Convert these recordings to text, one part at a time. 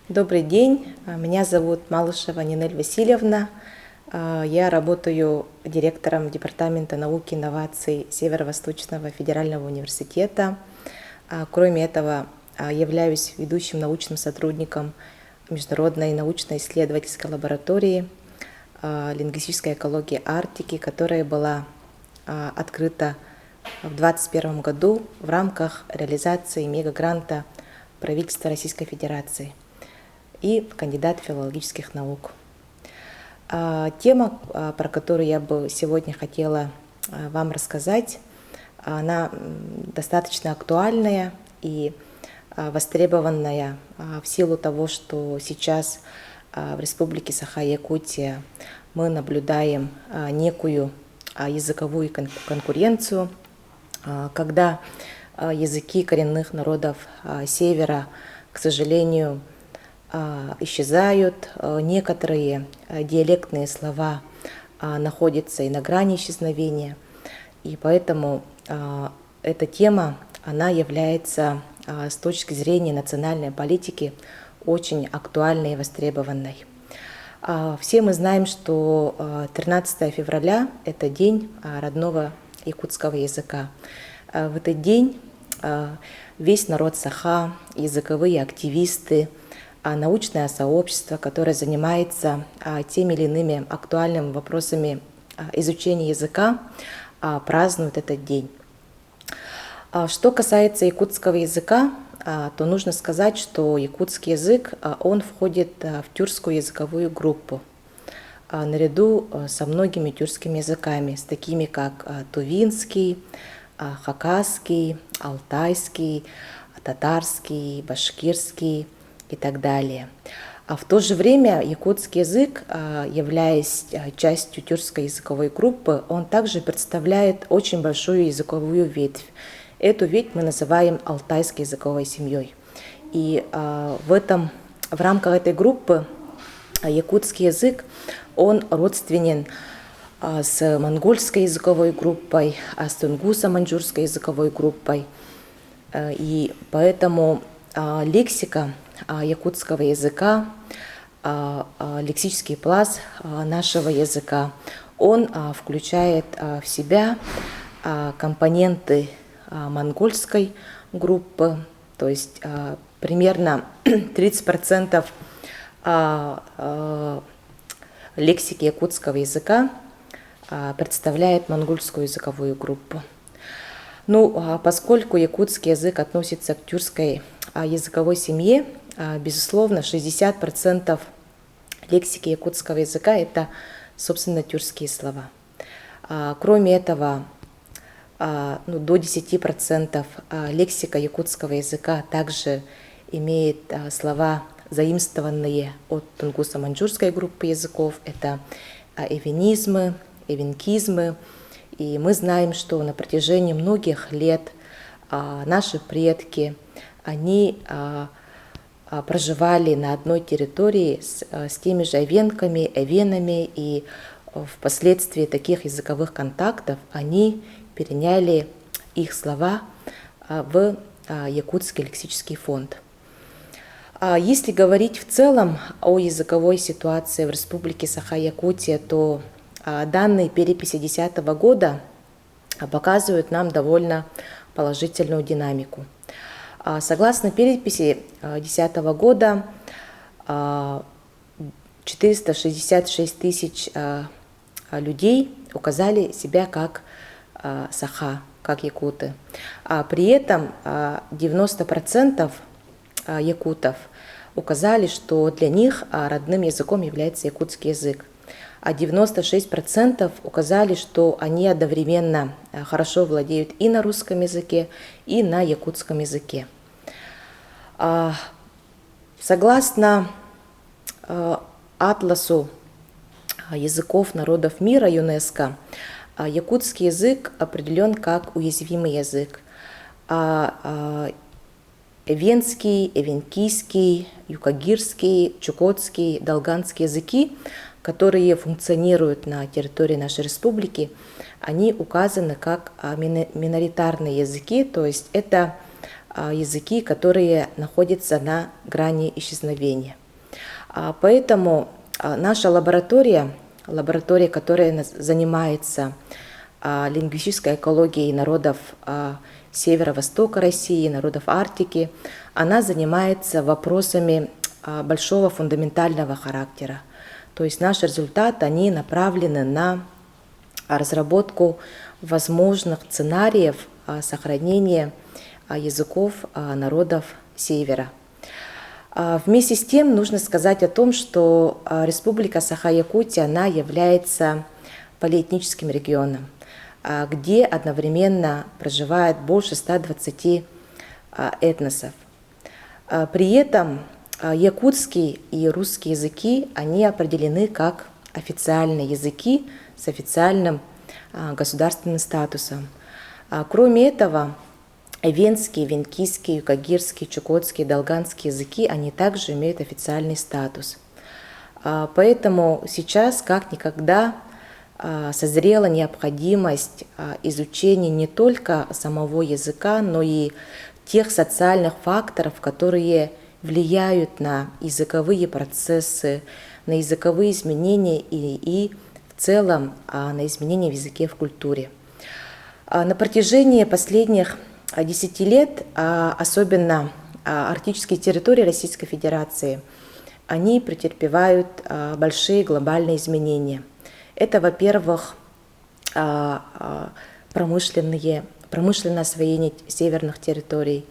Добрый день, меня зовут Малышева Нинель Васильевна. Я работаю директором Департамента науки и инноваций Северо-Восточного федерального университета. Кроме этого, являюсь ведущим научным сотрудником Международной научно-исследовательской лаборатории лингвистической экологии Арктики, которая была открыта в 2021 году в рамках реализации мегагранта правительства Российской Федерации и кандидат филологических наук. Тема, про которую я бы сегодня хотела вам рассказать, она достаточно актуальная и востребованная в силу того, что сейчас в Республике Саха-Якутия мы наблюдаем некую языковую конкуренцию, когда языки коренных народов Севера, к сожалению, исчезают, некоторые диалектные слова находятся и на грани исчезновения, и поэтому эта тема, она является с точки зрения национальной политики очень актуальной и востребованной. Все мы знаем, что 13 февраля – это день родного якутского языка. В этот день весь народ Саха, языковые активисты, научное сообщество, которое занимается теми или иными актуальными вопросами изучения языка, празднуют этот день. Что касается якутского языка, то нужно сказать, что якутский язык, он входит в тюркскую языковую группу, наряду со многими тюркскими языками, с такими как тувинский, хакасский, алтайский, татарский, башкирский и так далее. А в то же время якутский язык, являясь частью тюркской языковой группы, он также представляет очень большую языковую ветвь. Эту ветвь мы называем алтайской языковой семьей. И в рамках этой группы якутский язык, он родственен с монгольской языковой группой, с тунгусо-маньчжурской языковой группой. И поэтому лексика якутского языка, лексический пласт нашего языка, он включает в себя компоненты монгольской группы, то есть примерно 30% лексики якутского языка представляет монгольскую языковую группу. Поскольку якутский язык относится к тюркской языковой семье, безусловно, 60% лексики якутского языка – это, собственно, тюркские слова. Кроме этого, до 10% лексика якутского языка также имеет слова, заимствованные от тунгусо-маньчжурской группы языков. Это эвенизмы, эвенкизмы. И мы знаем, что на протяжении многих лет наши предки, они проживали на одной территории с теми же эвенками, эвенами, и впоследствии таких языковых контактов они переняли их слова в якутский лексический фонд. Если говорить в целом о языковой ситуации в Республике Саха-Якутия, то данные переписи 2010 года показывают нам довольно положительную динамику. Согласно переписи 2010 года, 466 тысяч людей указали себя как саха, как якуты. При этом 90% якутов указали, что для них родным языком является якутский язык. А 96% указали, что они одновременно хорошо владеют и на русском языке, и на якутском языке. Согласно атласу языков народов мира ЮНЕСКО, якутский язык определен как уязвимый язык. Эвенский, эвенкийский, юкагирский, чукотский, долганский языки, которые функционируют на территории нашей республики, они указаны как миноритарные языки, то есть это языки, которые находятся на грани исчезновения. Поэтому наша лаборатория, которая занимается лингвистической экологией народов северо-востока России, народов Арктики, она занимается вопросами большого фундаментального характера. То есть наши результаты, они направлены на разработку возможных сценариев сохранения языков народов Севера. Вместе с тем нужно сказать о том, что Республика Саха-Якутия, она является полиэтническим регионом, где одновременно проживает больше 120 этносов. При этом якутский и русский языки, они определены как официальные языки с официальным государственным статусом. Кроме этого, венский, венкийский, юкагирский, чукотский, долганский языки, они также имеют официальный статус. Поэтому сейчас, как никогда, созрела необходимость изучения не только самого языка, но и тех социальных факторов, которые влияют на языковые процессы, на языковые изменения и в целом на изменения в языке, в культуре. На протяжении последних 10 лет, особенно арктические территории Российской Федерации, они претерпевают большие глобальные изменения. Это, во-первых, промышленное освоение северных территорий,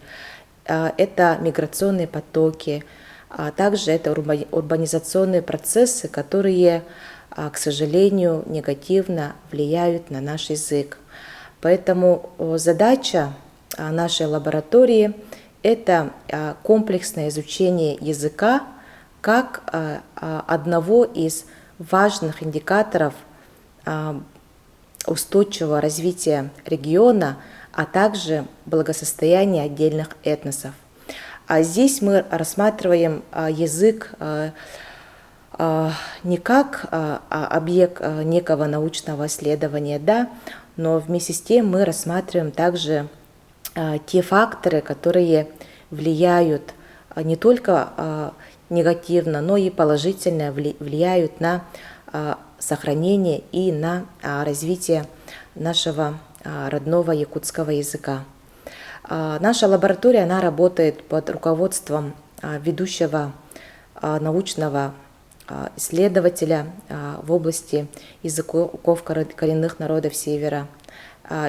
это миграционные потоки, а также это урбанизационные процессы, которые, к сожалению, негативно влияют на наш язык. Поэтому задача нашей лаборатории – это комплексное изучение языка как одного из важных индикаторов устойчивого развития региона, а также благосостояния отдельных этносов. А здесь мы рассматриваем язык не как объект некого научного исследования, да, но вместе с тем мы рассматриваем также те факторы, которые влияют не только негативно, но и положительно влияют на сохранение и на развитие нашего родного якутского языка. Наша лаборатория, она работает под руководством ведущего научного исследователя в области языков коренных народов Севера.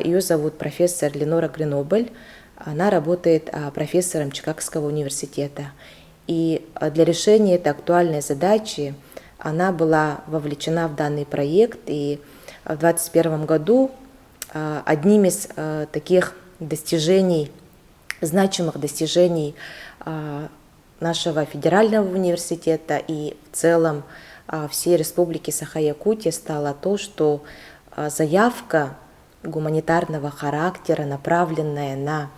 Ее зовут профессор Ленора Гренобель. Она работает профессором Чикагского университета. И для решения этой актуальной задачи она была вовлечена в данный проект. И в 2021 году одним из таких достижений, значимых достижений нашего федерального университета и в целом всей Республики Саха-Якутия стало то, что заявка гуманитарного характера, направленная на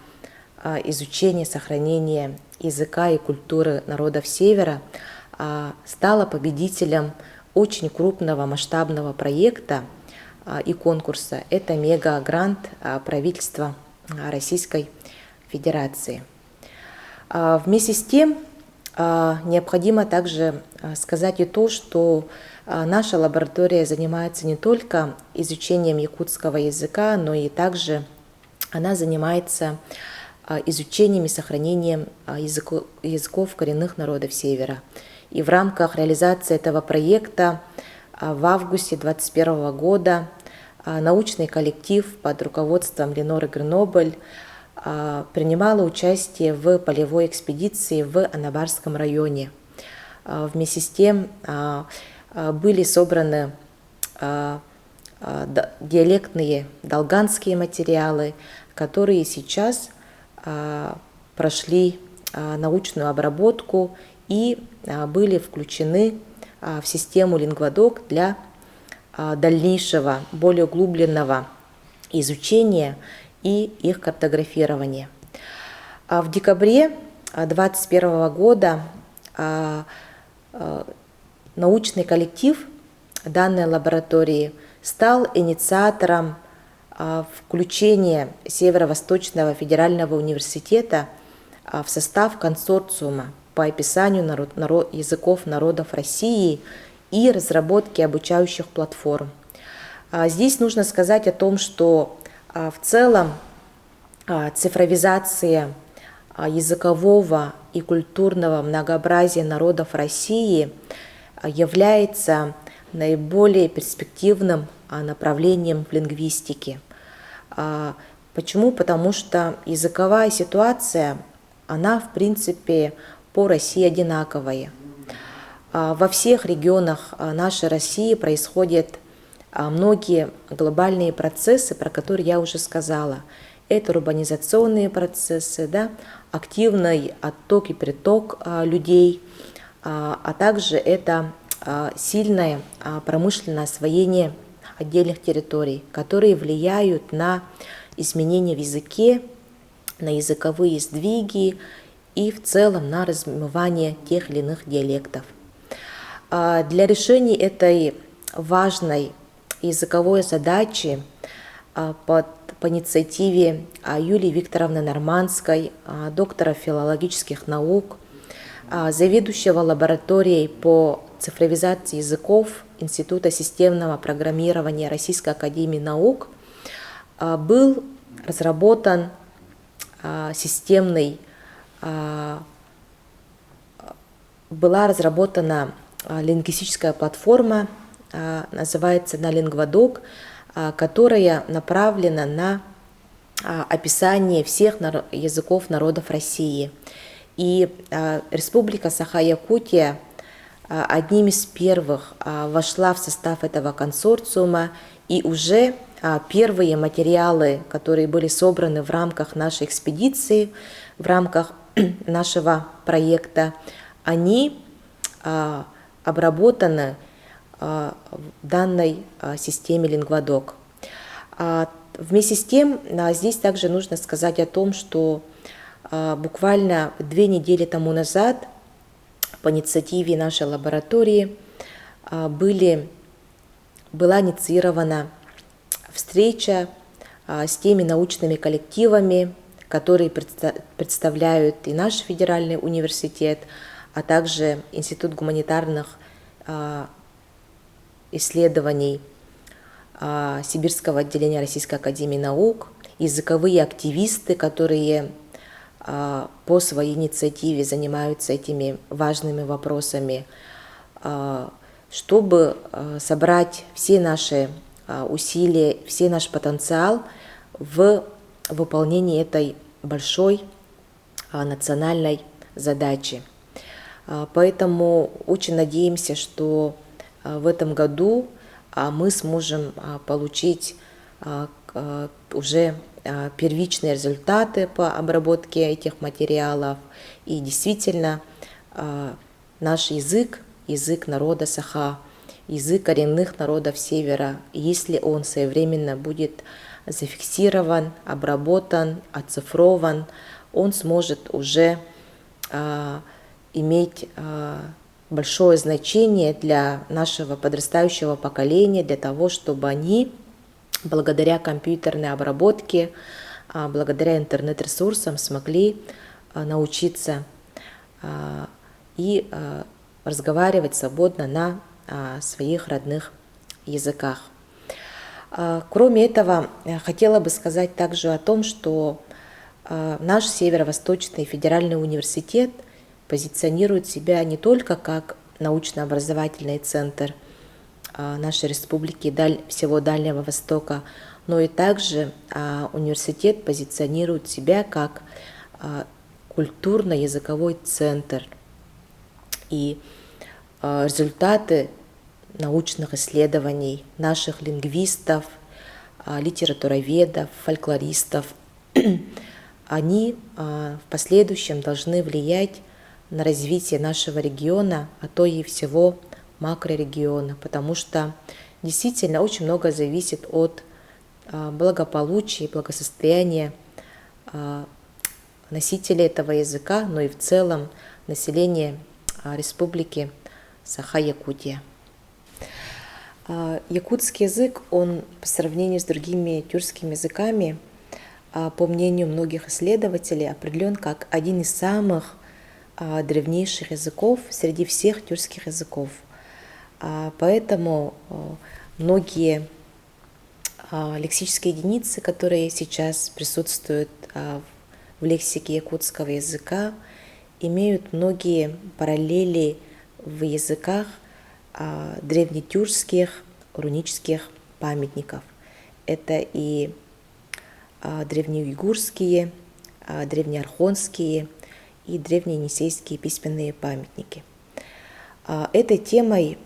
изучение, сохранение языка и культуры народов Севера, стала победителем очень крупного масштабного проекта и конкурса. Это мега-грант правительства Российской Федерации. Вместе с тем необходимо также сказать и то, что наша лаборатория занимается не только изучением якутского языка, но и также она занимается изучением и сохранением языков коренных народов Севера. И в рамках реализации этого проекта в августе 2021 года научный коллектив под руководством Леноры Гренобель принимала участие в полевой экспедиции в Анабарском районе. Вместе с тем были собраны диалектные долганские материалы, которые сейчас прошли научную обработку и были включены в систему Лингвадок для дальнейшего, более углубленного изучения и их картографирования. В декабре 2021 года научный коллектив данной лаборатории стал инициатором включения Северо-Восточного федерального университета в состав консорциума по описанию языков народов России и разработке обучающих платформ. Здесь нужно сказать о том, что в целом цифровизация языкового и культурного многообразия народов России является наиболее перспективным направлением в лингвистике. Почему? Потому что языковая ситуация, она в принципе по России одинаковая. Во всех регионах нашей России происходят многие глобальные процессы, про которые я уже сказала. Это урбанизационные процессы, да, активный отток и приток людей, а также это сильное промышленное освоение отдельных территорий, которые влияют на изменения в языке, на языковые сдвиги и в целом на размывание тех или иных диалектов. Для решения этой важной языковой задачи по инициативе Юлии Викторовны Нормандской, доктора филологических наук, заведующего лабораторией по цифровизации языков Института системного программирования Российской академии наук, был разработан была разработана лингвистическая платформа, называется «Налингвадок», которая направлена на описание всех языков народов России. И Республика Саха-Якутия одним из первых вошла в состав этого консорциума, и уже первые материалы, которые были собраны в рамках нашей экспедиции, в рамках нашего проекта, они обработаны в данной системе Лингвадок. Вместе с тем, здесь также нужно сказать о том, что буквально 2 недели тому назад по инициативе нашей лаборатории была инициирована встреча с теми научными коллективами, которые представляют и наш федеральный университет, а также Институт гуманитарных исследований Сибирского отделения Российской академии наук, языковые активисты, которые по своей инициативе занимаются этими важными вопросами, чтобы собрать все наши усилия, все наш потенциал в выполнении этой большой национальной задачи. Поэтому очень надеемся, что в этом году мы сможем получить уже первичные результаты по обработке этих материалов. И действительно наш язык, язык народа Саха, язык коренных народов Севера, если он своевременно будет зафиксирован, обработан, оцифрован, он сможет уже иметь большое значение для нашего подрастающего поколения, для того, чтобы они, благодаря компьютерной обработке, благодаря интернет-ресурсам, смогли научиться и разговаривать свободно на своих родных языках. Кроме этого, хотела бы сказать также о том, что наш Северо-Восточный федеральный университет позиционирует себя не только как научно-образовательный центр нашей республики, всего Дальнего Востока, но и также университет позиционирует себя как культурно-языковой центр. И результаты научных исследований наших лингвистов, литературоведов, фольклористов, они в последующем должны влиять на развитие нашего региона, а то и всего макрорегиона, потому что действительно очень много зависит от благополучия и благосостояния носителей этого языка, но и в целом населения республики Саха-Якутия. Якутский язык, он по сравнению с другими тюркскими языками по мнению многих исследователей, определен как один из самых древнейших языков среди всех тюркских языков. Поэтому многие лексические единицы, которые сейчас присутствуют в лексике якутского языка, имеют многие параллели в языках древнетюркских рунических памятников. Это и древнеуйгурские, древнеархонские и древнеенисейские письменные памятники. Этой темой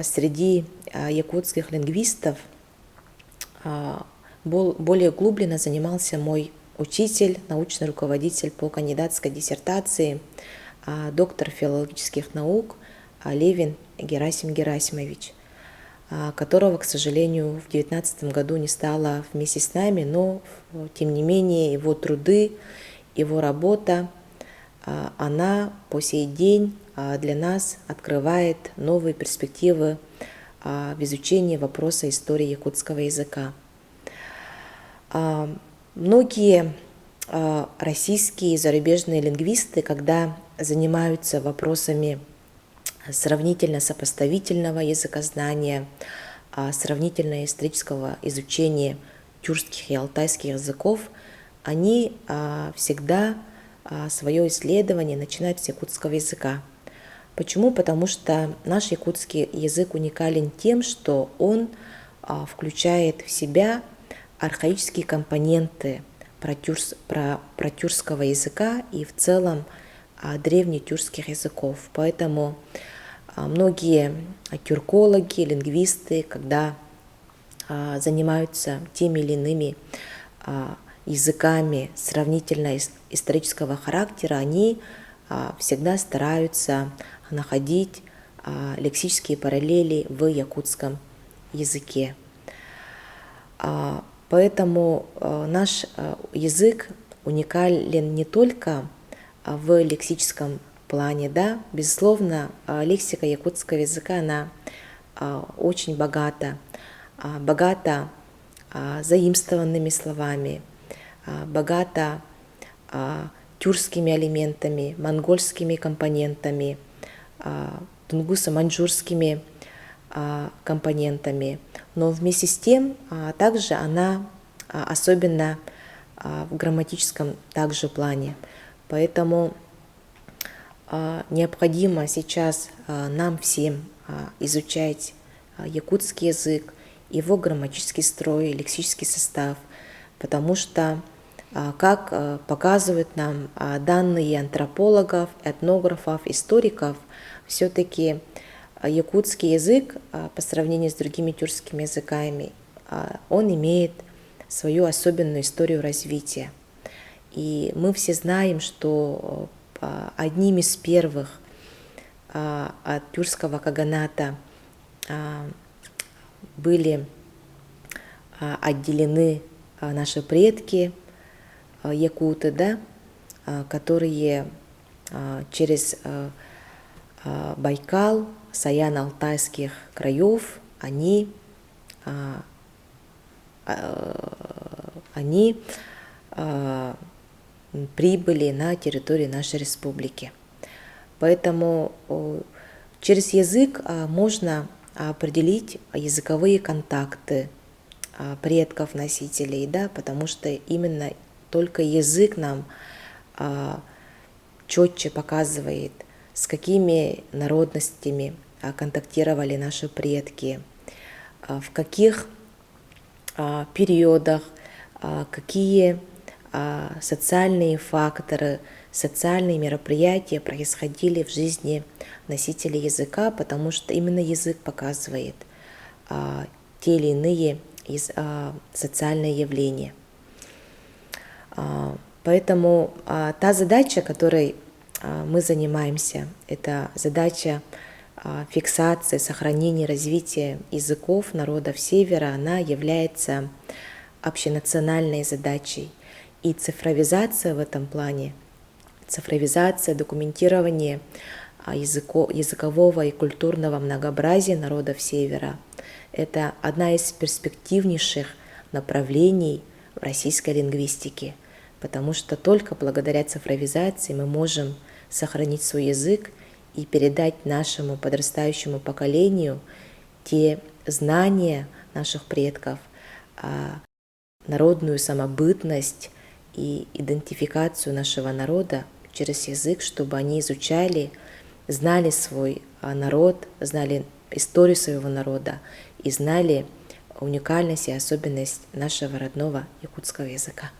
среди якутских лингвистов более углубленно занимался мой учитель, научный руководитель по кандидатской диссертации, доктор филологических наук Левин Герасим Герасимович, которого, к сожалению, в 2019 году не стало вместе с нами, но, тем не менее, его труды, его работа, она по сей день для нас открывает новые перспективы в изучении вопроса истории якутского языка. Многие российские и зарубежные лингвисты, когда занимаются вопросами сравнительно-сопоставительного языкознания, сравнительно-исторического изучения тюркских и алтайских языков, они всегда свое исследование начинают с якутского языка. Почему? Потому что наш якутский язык уникален тем, что он включает в себя архаические компоненты протюркского языка и в целом древнетюркских языков. Поэтому многие тюркологи, лингвисты, когда занимаются теми или иными языками сравнительно исторического характера, они всегда стараются находить лексические параллели в якутском языке. Поэтому наш язык уникален не только в лексическом плане, да, безусловно, лексика якутского языка, она очень богата заимствованными словами, богата тюркскими элементами, монгольскими компонентами, тунгусо-маньчжурскими компонентами, но вместе с тем также она особенно в грамматическом также плане. Поэтому необходимо сейчас нам всем изучать якутский язык, его грамматический строй, лексический состав, потому что, как показывают нам данные антропологов, этнографов, историков, все-таки якутский язык по сравнению с другими тюркскими языками, он имеет свою особенную историю развития. И мы все знаем, что одним из первых от тюркского каганата были отделены наши предки, якуты, да, которые через Байкал, Саяно-Алтайских краев, они прибыли на территорию нашей республики. Поэтому через язык можно определить языковые контакты предков носителей, да, потому что именно только язык нам четче показывает, с какими народностями контактировали наши предки, в каких периодах, какие социальные факторы, социальные мероприятия происходили в жизни носителей языка, потому что именно язык показывает те или иные социальные явления. Поэтому та задача, которой мы занимаемся, это задача фиксации, сохранения, развития языков народов Севера, она является общенациональной задачей. И цифровизация в этом плане, цифровизация, документирование языкового и культурного многообразия народов Севера — это одна из перспективнейших направлений в российской лингвистике, потому что только благодаря цифровизации мы можем сохранить свой язык и передать нашему подрастающему поколению те знания наших предков, народную самобытность и идентификацию нашего народа через язык, чтобы они изучали, знали свой народ, знали историю своего народа и знали уникальность и особенность нашего родного якутского языка.